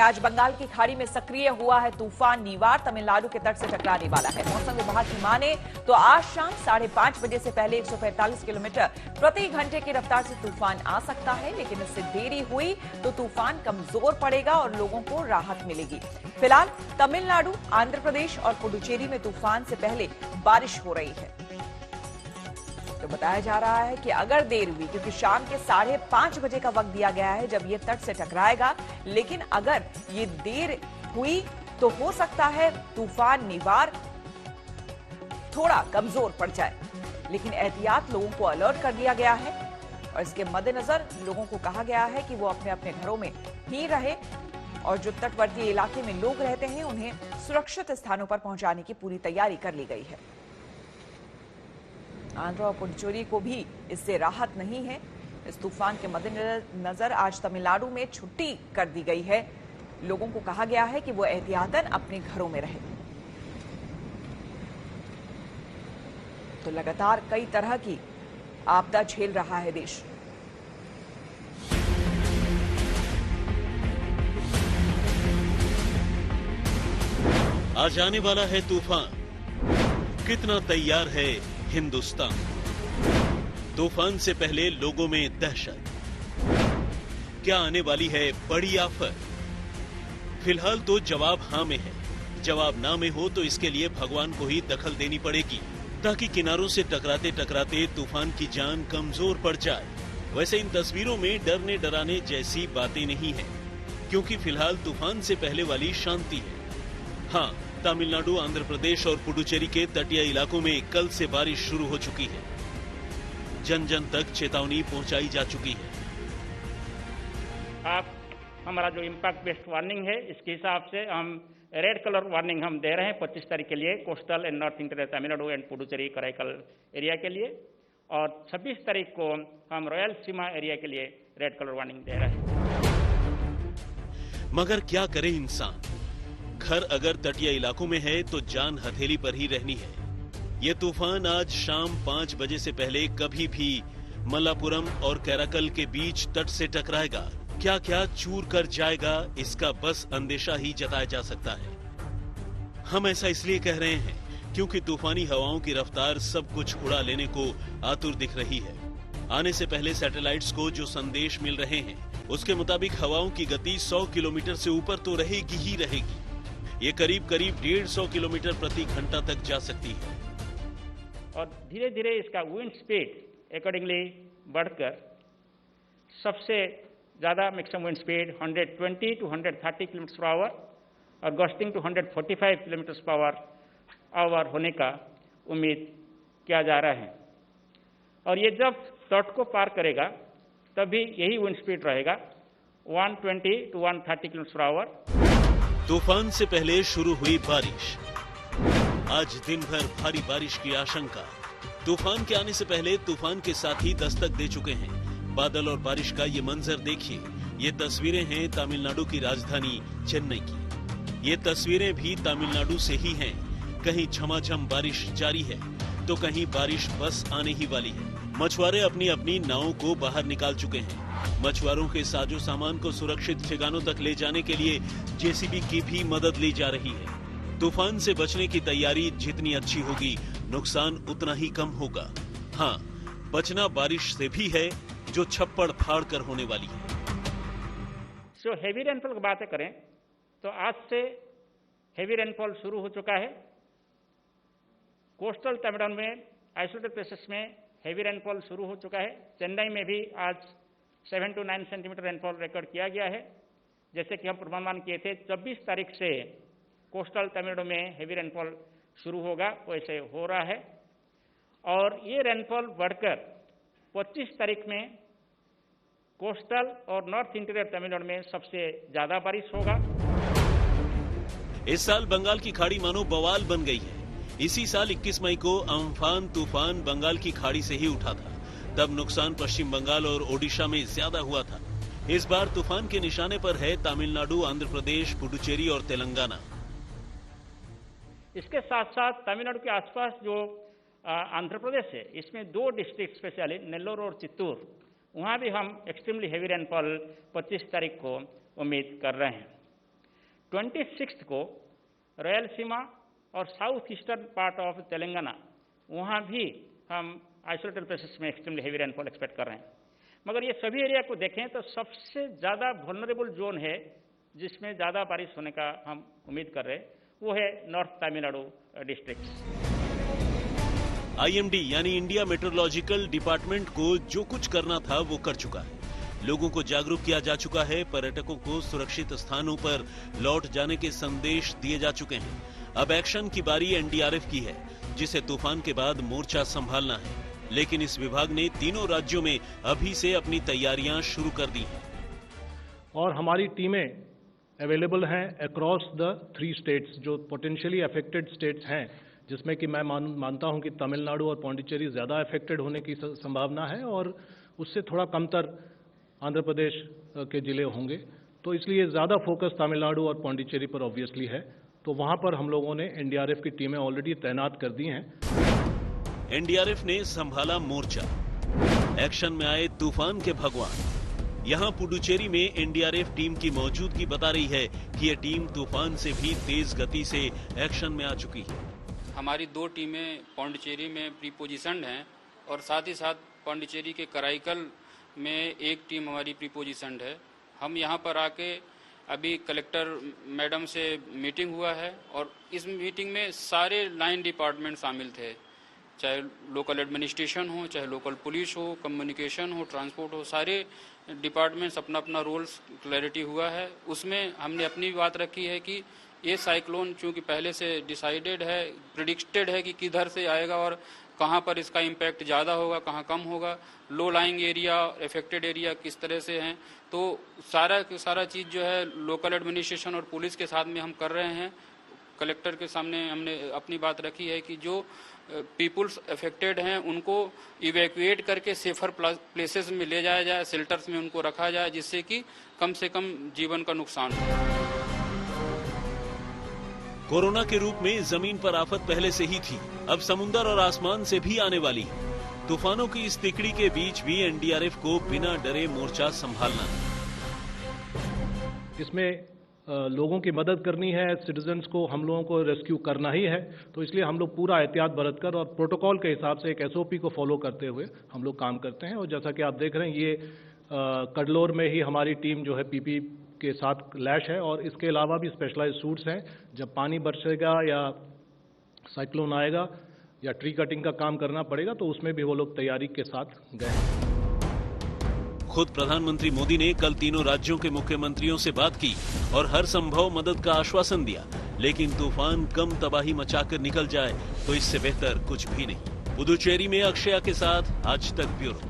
आज बंगाल की खाड़ी में सक्रिय हुआ है तूफान निवार, तमिलनाडु के तट से टकराने वाला है। मौसम विभाग की माने तो आज शाम 5:30 बजे से पहले 145 किलोमीटर प्रति घंटे की रफ्तार से तूफान आ सकता है, लेकिन इससे देरी हुई तो तूफान कमजोर पड़ेगा और लोगों को राहत मिलेगी। फिलहाल तमिलनाडु, आंध्र प्रदेश और पुडुचेरी में तूफान से पहले बारिश हो रही है। तो बताया जा रहा है कि अगर देर हुई, क्योंकि शाम के 5:30 बजे का वक्त दिया गया है जब ये तट से टकराएगा, लेकिन अगर ये देर हुई तो हो सकता है तूफान निवार थोड़ा कमजोर पड़ जाए। लेकिन एहतियात लोगों को अलर्ट कर दिया गया है और इसके मद्देनजर लोगों को कहा गया है कि वो अपने अपने घरों में ही रहे और जो तटवर्ती इलाके में लोग रहते हैं उन्हें सुरक्षित स्थानों पर पहुंचाने की पूरी तैयारी कर ली गई है। आंध्र और पुडुचेरी को भी इससे राहत नहीं है। इस तूफान के मद्देनजर आज तमिलनाडु में छुट्टी कर दी गई है। लोगों को कहा गया है कि वो एहतियातन अपने घरों में रहें। तो लगातार कई तरह की आपदा झेल रहा है देश। आज आने वाला है तूफान, कितना तैयार है हिंदुस्तान? तूफान से पहले लोगों में दहशत, क्या आने वाली है बड़ी आफत? फिलहाल तो जवाब हां में है। जवाब ना में हो तो इसके लिए भगवान को ही दखल देनी पड़ेगी, ताकि किनारों से टकराते टकराते तूफान की जान कमजोर पड़ जाए। वैसे इन तस्वीरों में डरने डराने जैसी बातें नहीं है, क्योंकि फिलहाल तूफान से पहले वाली शांति है। हाँ, तमिलनाडु, आंध्र प्रदेश और पुडुचेरी के तटीय इलाकों में कल से बारिश शुरू हो चुकी है। जन जन तक चेतावनी पहुंचाई जा चुकी है। आप हमारा जो इम्पैक्ट बेस्ड वार्निंग है, इसके हिसाब से हम रेड कलर वार्निंग हम दे रहे हैं 25 तारीख के लिए coastal and north interior Tamil Nadu and Puducherry Karaikal area के लिए, और 26 तारीख को हम रॉयल सीमा एरिया के लिए रेड कलर वार्निंग दे रहे हैं। मगर क्या करे इंसान? घर अगर तटीय इलाकों में है तो जान हथेली पर ही रहनी है। ये तूफान आज शाम 5 बजे से पहले कभी भी मल्लापुरम और कैराकल के बीच तट से टकराएगा। क्या क्या चूर कर जाएगा, इसका बस अंदेशा ही जताया जा सकता है। हम ऐसा इसलिए कह रहे हैं क्योंकि तूफानी हवाओं की रफ्तार सब कुछ उड़ा लेने को आतुर दिख रही है। आने से पहले सैटेलाइट्स को जो संदेश मिल रहे हैं उसके मुताबिक हवाओं की गति 100 किलोमीटर से ऊपर तो रहेगी ही रहेगी। ये करीब करीब 150 किलोमीटर प्रति घंटा तक जा सकती है। और धीरे धीरे इसका विंड स्पीड अकॉर्डिंगली बढ़कर सबसे ज्यादा maximum wind speed 120 to 130 kilometre per hour और gusting to 145 kilometre per hour होने का उम्मीद किया जा रहा है। और ये जब तट को पार करेगा तभी यही विंड स्पीड रहेगा 120 to 130 किलोमीटर पर आवर। तूफान से पहले शुरू हुई बारिश, आज दिन भर भारी बारिश की आशंका। तूफान के आने से पहले तूफान के साथी दस्तक दे चुके हैं। बादल और बारिश का ये मंजर देखिए। ये तस्वीरें हैं तमिलनाडु की राजधानी चेन्नई की। ये तस्वीरें भी तमिलनाडु से ही हैं। कहीं झमाझम बारिश जारी है तो कहीं बारिश बस आने ही वाली है। मछुआरे अपनी अपनी नावों को बाहर निकाल चुके हैं। मछुआरों के साजो सामान को सुरक्षित ठिकानों तक ले जाने के लिए जेसीबी की भी मदद ली जा रही है। तूफान से बचने की तैयारी जितनी अच्छी होगी, नुकसान उतना ही कम होगा। हाँ, बचना बारिश से भी है जो छप्पड़ फाड़ कर होने वाली है। जो हेवी रेनफॉल की बातें करें तो आज से हेवी रेनफॉल शुरू हो चुका है। कोस्टल तमिलनाडु में आइसोलेटेड प्लेसेस में हेवी रेनफॉल शुरू हो चुका है। चेन्नई में भी आज 7 to 9 सेंटीमीटर रेनफॉल रिकॉर्ड किया गया है। जैसे कि हम पूर्वानुमान किए थे 24 तारीख से कोस्टल तमिलनाडु में हेवी रेनफॉल शुरू होगा, वैसे हो रहा है। और ये रेनफॉल बढ़कर 25 तारीख में कोस्टल और नॉर्थ इंटीरियर तमिलनाडु में सबसे ज्यादा बारिश होगा। इस साल बंगाल की खाड़ी मानो बवाल बन गई है। इसी साल 21 मई को अम्फान तूफान बंगाल की खाड़ी से ही उठा था। तब नुकसान पश्चिम बंगाल और ओडिशा में ज्यादा हुआ था। इस बार तूफान के निशाने पर है तमिलनाडु, आंध्र प्रदेश, पुडुचेरी और तेलंगाना। इसके साथ साथ तमिलनाडु के आसपास जो आंध्र प्रदेश है, इसमें 2 डिस्ट्रिक्ट स्पेशली नेल्लोर और चित्तूर, वहां भी हम एक्सट्रीमली हेवी रेनफॉल 25 तारीख को उम्मीद कर रहे हैं। 26 को रायलसीमा और south eastern part of Telangana, वहाँ भी हम आइसोलेटेड प्लेसेस में एक्सट्रीमली हेवी रेनफॉल एक्सपेक्ट कर रहे हैं। मगर ये सभी एरिया को देखें तो सबसे ज़्यादा वल्नरेबल जोन है जिसमें ज़्यादा बारिश होने का हम उम्मीद कर रहे हैं, वो है नॉर्थ तमिलनाडु डिस्ट्रिक्ट। आईएमडी यानी इंडिया मेट्रोलॉजिकल डिपार्टमेंट को जो कुछ करना था वो कर चुका है। लोगों को जागरूक किया जा चुका है, पर्यटकों को सुरक्षित स्थानों पर लौट जाने के संदेश दिए जा चुके हैं। अब एक्शन की बारी एनडीआरएफ की है, जिसे तूफान के बाद मोर्चा संभालना है। लेकिन इस विभाग ने तीनों राज्यों में अभी से अपनी तैयारियां शुरू कर दी हैं। और हमारी टीमें अवेलेबल हैं अक्रॉस द 3 स्टेट्स, जो पोटेंशियली अफेक्टेड स्टेट्स हैं, जिसमें कि मैं मानता हूं कि तमिलनाडु और पौंडीचेरी ज़्यादा अफेक्टेड होने की संभावना है और उससे थोड़ा कमतर आंध्र प्रदेश के जिले होंगे। तो इसलिए ज़्यादा फोकस तमिलनाडु और पौंडीचेरी पर ऑब्वियसली है। तो वहां पर हम लोगों ने एनडीआरएफ की टीमें ऑलरेडी तैनात कर दी हैं। एनडीआरएफ ने संभाला मोर्चा, एक्शन में आए तूफान के भगवान। यहां पुडुचेरी में एनडीआरएफ टीम की मौजूदगी बता रही है कि यह टीम तूफान से भी तेज गति से एक्शन में आ चुकी है। हमारी 2 टीमें पौंडीचेरी में प्रीपोजिशन्ड हैं और साथ ही साथ पौंडीचेरी के कराईकल में एक टीम हमारी प्रीपोजिशन्ड है। हम यहाँ पर आके अभी कलेक्टर मैडम से मीटिंग हुआ है और इस मीटिंग में सारे लाइन डिपार्टमेंट शामिल थे, चाहे लोकल एडमिनिस्ट्रेशन हो, चाहे लोकल पुलिस हो, कम्युनिकेशन हो, ट्रांसपोर्ट हो, सारे डिपार्टमेंट्स अपना अपना रोल्स क्लैरिटी हुआ है। उसमें हमने अपनी बात रखी है कि ये साइक्लोन चूंकि पहले से डिसाइडेड है, प्रिडिक्टेड है कि किधर से आएगा और कहाँ पर इसका इम्पैक्ट ज़्यादा होगा, कहाँ कम होगा, low lying area, affected area किस तरह से हैं। तो सारा चीज़ जो है लोकल एडमिनिस्ट्रेशन और पुलिस के साथ में हम कर रहे हैं। कलेक्टर के सामने हमने अपनी बात रखी है कि जो पीपुल्स अफेक्टेड हैं उनको इवैक्यूएट करके सेफर प्लेसेस में ले जाया जाए, शेल्टर्स में उनको रखा जाए, जिससे कि कम से कम जीवन का नुकसान हो। कोरोना के रूप में जमीन पर आफत पहले से ही थी, अब समुद्र और आसमान से भी आने वाली है। तूफानों की इस तिकड़ी के बीच भी एनडीआरएफ को बिना डरे मोर्चा संभालना है। इसमें लोगों की मदद करनी है, सिटीजन्स को हम लोगों को रेस्क्यू करना ही है। तो इसलिए हम लोग पूरा एहतियात बरतकर और प्रोटोकॉल के हिसाब से एक एसओपी को फॉलो करते हुए हम लोग काम करते हैं। और जैसा कि आप देख रहे हैं, ये कडलोर में ही हमारी टीम जो है पीपी के साथ लैश है और इसके अलावा भी स्पेशलाइज सूट्स हैं। जब पानी बरसेगा या साइक्लोन आएगा या ट्री कटिंग का काम करना पड़ेगा तो उसमें भी वो लोग तैयारी के साथ गए। खुद प्रधानमंत्री मोदी ने कल तीनों राज्यों के मुख्यमंत्रियों से बात की और हर संभव मदद का आश्वासन दिया। लेकिन तूफान कम तबाही मचाकर निकल जाए तो इससे बेहतर कुछ भी नहीं। पुडुचेरी में अक्षया के साथ आज तक ब्यूरो।